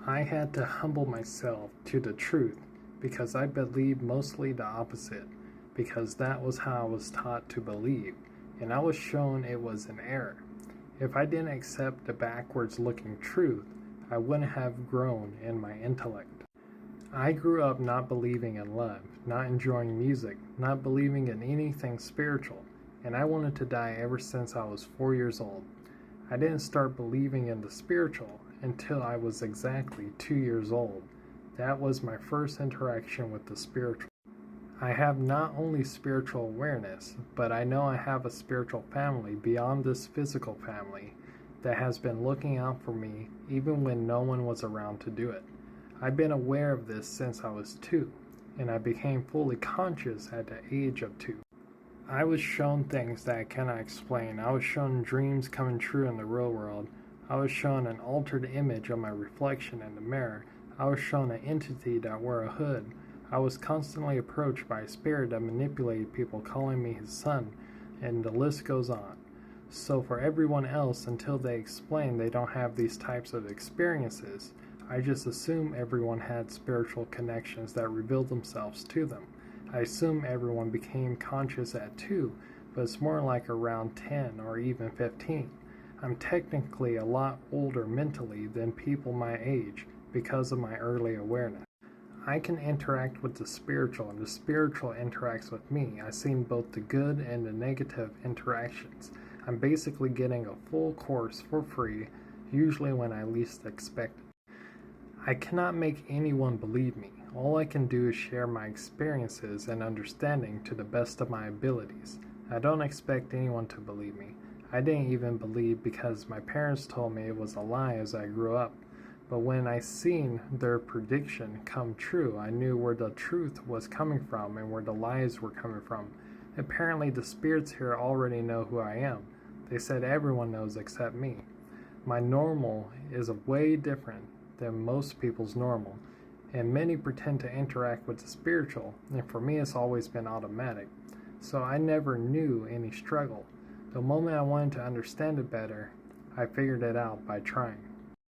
I had to humble myself to the truth because I believed mostly the opposite, because that was how I was taught to believe, and I was shown it was an error. If I didn't accept the backwards looking truth, I wouldn't have grown in my intellect. I grew up not believing in love, not enjoying music, not believing in anything spiritual, and I wanted to die ever since I was 4 years old. I didn't start believing in the spiritual until I was exactly 2 years old. That was my first interaction with the spiritual. I have not only spiritual awareness, but I know I have a spiritual family beyond this physical family that has been looking out for me even when no one was around to do it. I've been aware of this since I was 2, and I became fully conscious at the age of 2. I was shown things that I cannot explain. I was shown dreams coming true in the real world. I was shown an altered image of my reflection in the mirror. I was shown an entity that wore a hood. I was constantly approached by a spirit that manipulated people, calling me his son, and the list goes on. So for everyone else, until they explain they don't have these types of experiences, I just assume everyone had spiritual connections that revealed themselves to them. I assume everyone became conscious at 2, but it's more like around 10 or even 15. I'm technically a lot older mentally than people my age because of my early awareness. I can interact with the spiritual, and the spiritual interacts with me. I've seen both the good and the negative interactions. I'm basically getting a full course for free, usually when I least expect it. I cannot make anyone believe me. All I can do is share my experiences and understanding to the best of my abilities. I don't expect anyone to believe me. I didn't even believe because my parents told me it was a lie as I grew up. But when I seen their prediction come true, I knew where the truth was coming from and where the lies were coming from. Apparently the spirits here already know who I am. They said everyone knows except me. My normal is way different than most people's normal, and many pretend to interact with the spiritual, and for me it's always been automatic. So I never knew any struggle. The moment I wanted to understand it better, I figured it out by trying.